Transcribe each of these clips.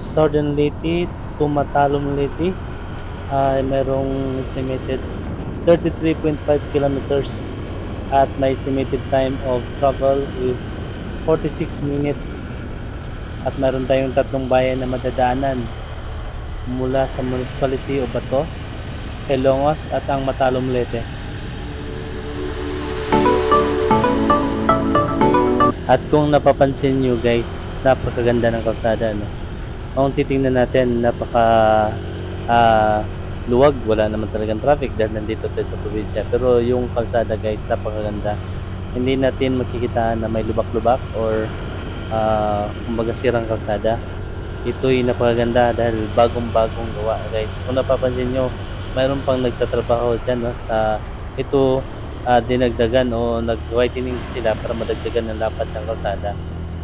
Southern Leyte to Matalom Leyte ay mayroong estimated 33.5 kilometers at may estimated time of travel is 46 minutes at mayroon tayong tatlong bayan na madadaanan mula sa Municipality of Bato, Ilongos at ang Matalom Leyte. At kung napapansin nyo guys, napakaganda ng kalsada, no? Kung titingnan natin, luwag, wala naman talagang traffic dahil nandito tayo sa probinsya. Pero yung kalsada guys, napakaganda. Hindi natin makikita na may lubak-lubak or kumbaga sirang kalsada. Ito'y napakaganda dahil bagong-bagong gawa guys. Kung napapansin nyo, mayroon pang nagtatrabaho dyan, no, sa ito. Dinagdagan o nag-whitening sila para madagdagan ng lapad ng kalsada.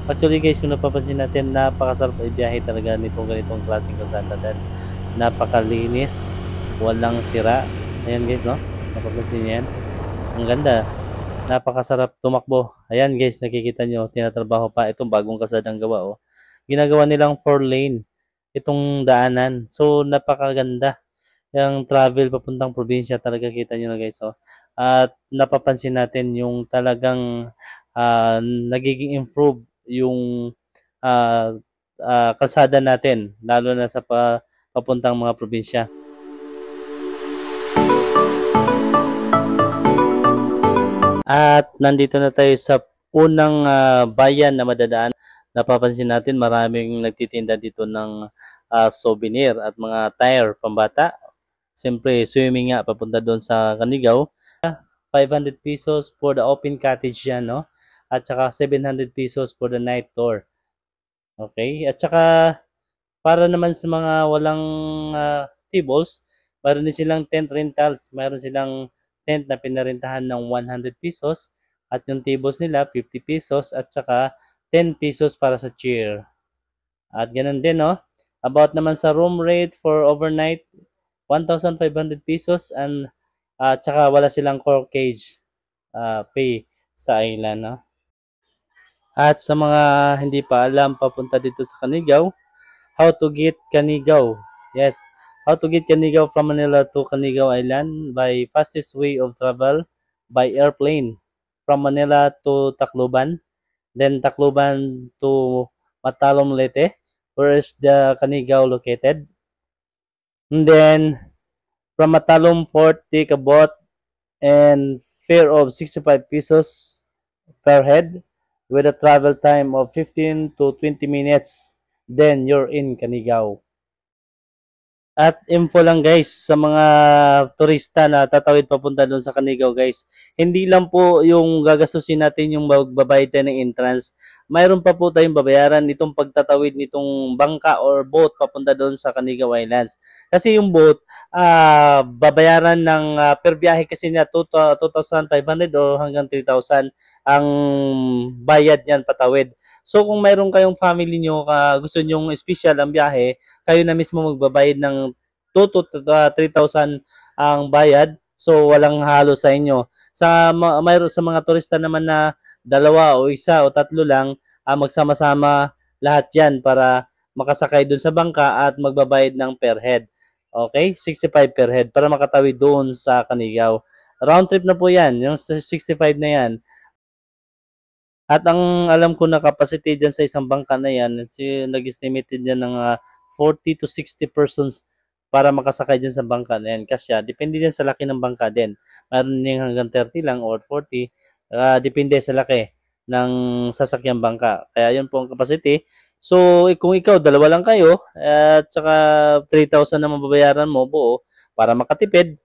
Actually guys, kung napapansin natin, napakasarap ibiyahe talaga nitong ganitong klaseng kalsada dahil napakalinis, walang sira. Ayan guys, no? Napapansin niyo yan? Ang ganda. Napakasarap tumakbo. Ayan guys, nakikita nyo, tinatrabaho pa itong bagong kalsadang gawa. Oh. Ginagawa nilang 4-lane itong daanan. So, napakaganda. Yung travel papuntang probinsya talaga, kita nyo na guys. Oh. At napapansin natin yung talagang nagiging improve yung kalsada natin, lalo na sa papuntang mga probinsya. At nandito na tayo sa unang bayan na madadaan. Napapansin natin maraming nagtitinda dito ng souvenir at mga tire pambata. Siyempre, swimming nga papunta doon sa Canigao. 500 pesos for the open cottage yan, no? At saka 700 pesos for the night tour. Okay? At saka para naman sa mga walang tables, mayroon din silang tent rentals. Mayroon silang tent na pinarentahan ng 100 pesos at yung tables nila 50 pesos at saka 10 pesos para sa chair. At ganun din, no? About naman sa room rate for overnight, 1,500 pesos and at saka wala silang corkage pay sa island, no? At sa mga hindi pa alam papunta dito sa Canigao, how to get Canigao. Yes, how to get Canigao from Manila to Canigao Island by fastest way of travel by airplane from Manila to Tacloban, then Tacloban to Matalom Leyte, where is the Canigao located. And then from Matalom Port, take a boat and fare of 65 pesos per head with a travel time of 15 to 20 minutes. Then you're in Canigao. At info lang guys sa mga turista na tatawid papunta doon sa Canigao guys. Hindi lang po yung gagastusin natin yung magbabayad tayo ng entrance. Mayroon pa po tayong babayaran nitong pagtatawid nitong bangka or boat papunta doon sa Canigao Islands. Kasi yung boat, babayaran ng per biyahe kasi niya 2,500 o hanggang 3,000 ang bayad niyan patawid. So kung mayroon kayong family nyo, gusto nyong special ang biyahe, kayo na mismo magbabayad ng 2 to 3,000 ang bayad. So walang halo sa inyo. Mayroon sa mga turista naman na dalawa o isa o tatlo lang, magsama-sama lahat yan para makasakay dun sa bangka at magbabayad ng per head. Okay? 65 per head para makatawid doon sa Canigao. Round trip na po yan. Yung 65 na yan. At ang alam ko na capacity dyan sa isang bangka na yan, nag-estimate dyan ng 40 to 60 persons para makasakay dyan sa bangka na yan. Kasi depende din sa laki ng bangka din. Mayroon din hanggang 30 lang or 40. Depende sa laki ng sasakyang bangka. Kaya yun po ang capacity. So kung ikaw, dalawa lang kayo, at saka 3,000 na mababayaran mo buo para makatipid,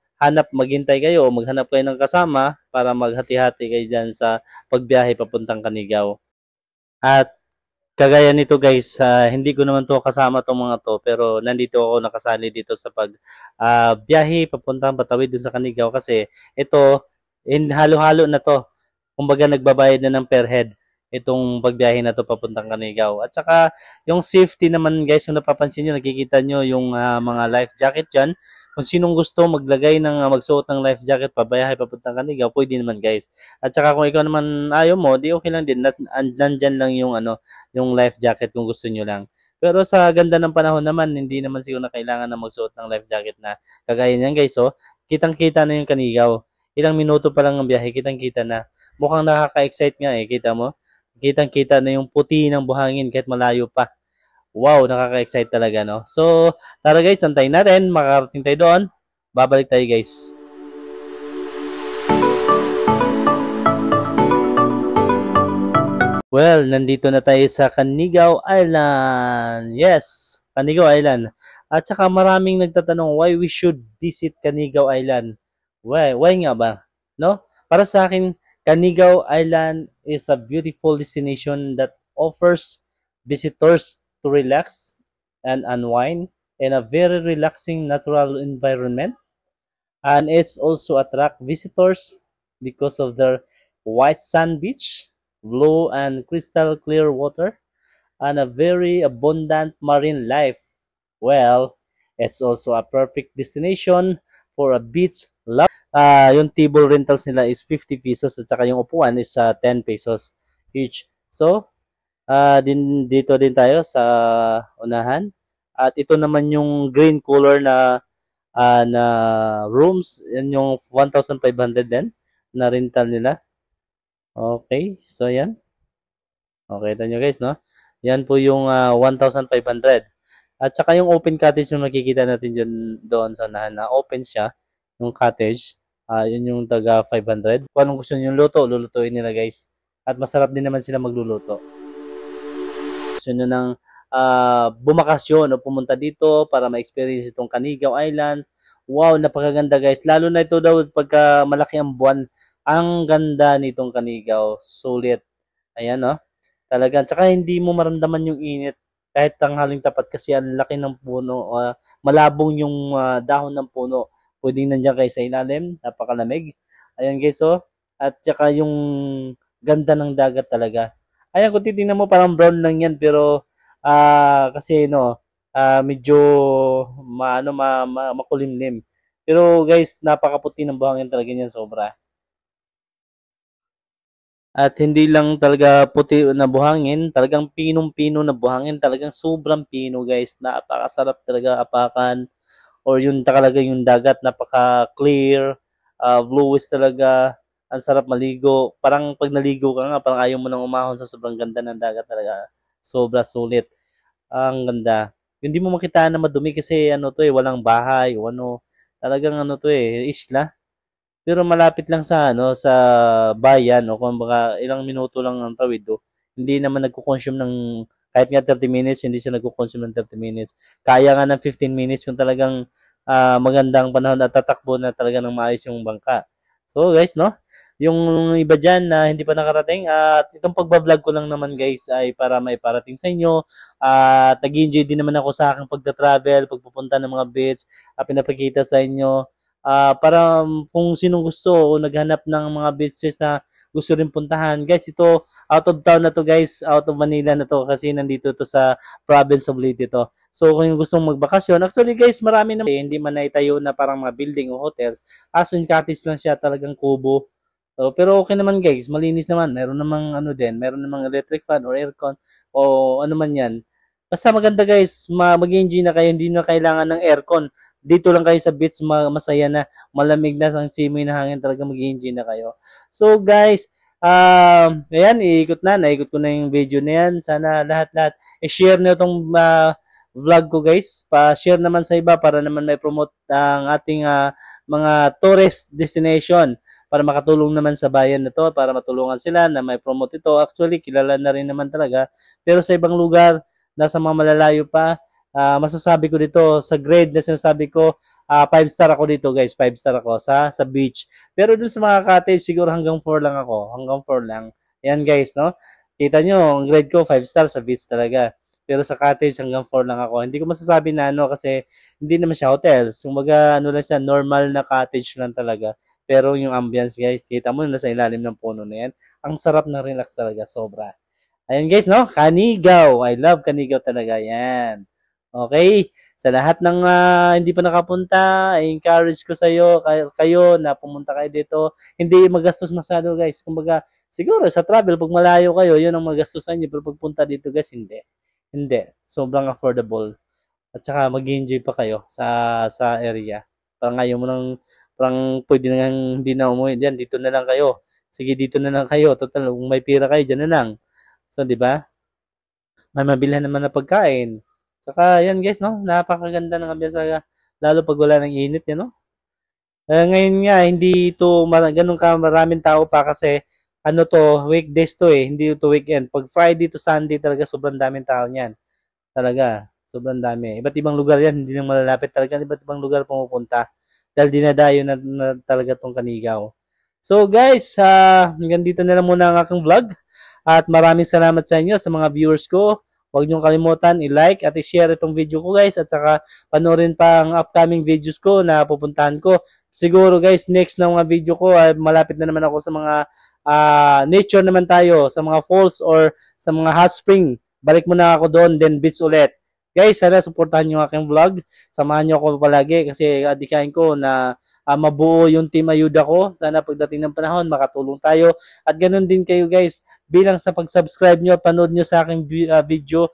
maghintay kayo o maghanap kayo ng kasama para maghati-hati kayo dyan sa pagbiyahe papuntang Canigao. At kagaya nito guys, hindi ko naman to kasama tong mga to pero nandito ako nakasali dito sa biyahe papuntang patawid dun sa Canigao kasi ito, halo-halo na to. Kumbaga nagbabayad na ng per head itong pagbiyahe na to papuntang Canigao. At saka yung safety naman guys, kung napapansin nyo, nakikita nyo yung mga life jacket dyan. Kung sinong gusto magsuot ng life jacket pabiyahe papuntang Canigao, pwede naman guys. At saka kung ikaw naman ayaw mo, di okay lang din. Nandyan lang yung yung life jacket kung gusto nyo lang. Pero sa ganda ng panahon naman, hindi naman siguro na kailangan na magsuot ng life jacket na kagaya niyan guys. So, kitang-kita na yung Kanigaw. Ilang minuto pa lang ang biyahe, kitang-kita na. Mukhang nakaka-excite nga eh, kita mo? Kitang-kita na yung puti ng buhangin kahit malayo pa. Wow, nakaka-excite talaga, no? So, tara guys, antayin natin. Makakarating tayo doon. Babalik tayo guys. Well, nandito na tayo sa Canigao Island. Yes, Canigao Island. At saka maraming nagtatanong why we should visit Canigao Island. Why nga ba? No? Para sa akin, Canigao Island is a beautiful destination that offers visitors to relax and unwind in a very relaxing natural environment. And it's also attract visitors because of their white sand beach, blue and crystal clear water, and a very abundant marine life. Well, it's also a perfect destination for a beach love. Yung table rentals nila is 50 pesos at saka yung upuan is 10 pesos each. So, dito din tayo sa unahan. At ito naman yung green color na rooms, yan yung 1,500 din na rental nila. Okay, so yan. Okay, ito nyo guys, no? Yan po yung 1,500. At saka yung open cottage yung makikita natin dyan, doon sa unahan na open siya, yung cottage. Yun yung taga 500. Kung anong gusto nyo yung luto, lulutuin nila guys. At masarap din naman sila magluluto. Gusto nyo ng bumakasyon o pumunta dito para ma-experience itong Canigao Islands. Wow, napakaganda guys. Lalo na ito daw pagka malaki ang buwan. Ang ganda nitong Canigao. Sulit. Ayan, no? Talaga. Tsaka hindi mo maramdaman yung init kahit tanghaling tapat kasi ang laki ng puno. Malabong yung dahon ng puno. Pwedeng nandiyan kayo sa ilalim. Napakalamig. Ayan guys, oh. At tsaka yung ganda ng dagat talaga. Ayan, kung titingnan mo parang brown lang yan pero kasi no, medyo makulimlim. Pero guys, napakaputi ng buhangin talaga niyan sobra. At hindi lang talaga puti na buhangin, talagang pinong-pino na buhangin, talagang sobrang pino guys. Napakasarap talaga apakan or yun talaga yung dagat, napaka-clear, bluish talaga. Ang sarap maligo. Parang pag naligo ka nga, parang ayaw mo nang umahon sa sobrang ganda ng dagat talaga. Sobra sulit. Ang ganda. Hindi mo makita na madumi kasi ano to eh, walang bahay o ano. Talagang ano to eh, isla. Pero malapit lang sa ano sa bayan o kung baka ilang minuto lang ang tawid do. Hindi naman nagko-consume ng kahit nga 30 minutes, hindi siya nagko-consume ng 30 minutes. Kaya nga ng 15 minutes kung talagang magandang panahon at tatakbo na talaga ng maayos yung bangka. So guys, no? Yung iba dyan na hindi pa nakarating at itong pagbablog ko lang naman guys ay para maiparating sa inyo at nag-enjoy din naman ako sa aking pagta-travel, pagpupunta ng mga beach at pinapakita sa inyo para kung sinong gusto o naghanap ng mga beaches na gusto rin puntahan. Guys, ito out of town na to guys, out of Manila na to kasi nandito to sa province of Leyte to. So kung gustong magbakasyon, actually guys, marami naman hindi man naitayo na parang mga building o hotels. As in cottage lang siya, talagang kubo. So, pero okay naman guys, malinis naman. Meron namang ano din, meron namang electric fan or aircon o ano man yan. Basta maganda guys, mag-enjoy na kayo, hindi na kailangan ng aircon. Dito lang kayo sa beach, masaya na, malamig na, ang simoy na hangin, talaga mag-enjoy na kayo. So guys, ayan, naikot ko na yung video na yan. Sana lahat-lahat, i-share nyo itong vlog ko guys. Pa-share naman sa iba para naman may promote ang ating mga tourist destination para makatulong naman sa bayan na to, para matulungan sila na may promote ito. Actually, kilala na rin naman talaga. Pero sa ibang lugar, nasa mga malalayo pa, masasabi ko dito, sa grade na sinasabi ko, 5 star ako dito guys, 5 star ako sa beach. Pero dun sa mga cottage, siguro hanggang 4 lang ako, hanggang 4 lang. Yan guys, no? Kita nyo, ang grade ko, 5 star sa beach talaga. Pero sa cottage, hanggang 4 lang ako. Hindi ko masasabi na ano kasi hindi naman siya hotels. Kumbaga, ano lang siya, normal na cottage lang talaga. Pero yung ambience guys, kita mo na sa ilalim ng puno na yan. Ang sarap na relax talaga, sobra. Ayan guys, no? Canigao. I love Canigao talaga. Yan. Okay? Sa lahat ng hindi pa nakapunta, I encourage ko sa iyo, kayo na pumunta kayo dito. Hindi magastos masyado guys. Kumbaga, siguro sa travel, pag malayo kayo, yun ang magastusan niyo. Pero pagpunta dito guys, hindi. Hindi. Sobrang affordable. At saka mag-enjoy pa kayo sa area. Parang ayaw mo nang parang pwede na hindi na umuwi diyan, dito na lang kayo. Sige, dito na lang kayo. Total, kung may pira kayo, diyan na lang. So, di ba? May mabilhan naman na pagkain. Saka, yan guys, no? Napakaganda ng ambience talaga. Lalo pag wala ng init, yan, no? Ngayon nga, hindi ito ganun ka maraming tao pa kasi ano to, weekdays to eh, hindi to weekend. Pag Friday to Sunday talaga sobrang daming tao niyan. Talaga, sobrang dami. Iba't ibang lugar yan, hindi lang malalapit talaga. Iba't ibang lugar pumupunta. Dahil dinadayo na talaga tong Kanigaw. So guys, hanggang dito na lang muna ang aking vlog. At maraming salamat sa inyo, sa mga viewers ko. Huwag niyong kalimutan i-like at i-share itong video ko guys. At saka panoorin pa ang upcoming videos ko na pupuntahan ko. Siguro guys, next na mga video ko, malapit na naman ako sa mga nature naman tayo, sa mga falls or sa mga hot spring. Balik muna ako doon, then beach ulit. Guys, sana supportahan niyo aking vlog. Samahan niyo ako palagi kasi adikain ko na mabuo yung team ayuda ko. Sana pagdating ng panahon, makatulong tayo. At ganun din kayo guys, bilang sa pag-subscribe nyo, panood nyo sa aking video,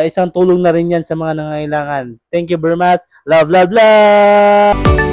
isang tulong na rin yan sa mga nangangailangan. Thank you very much. Love, love, love!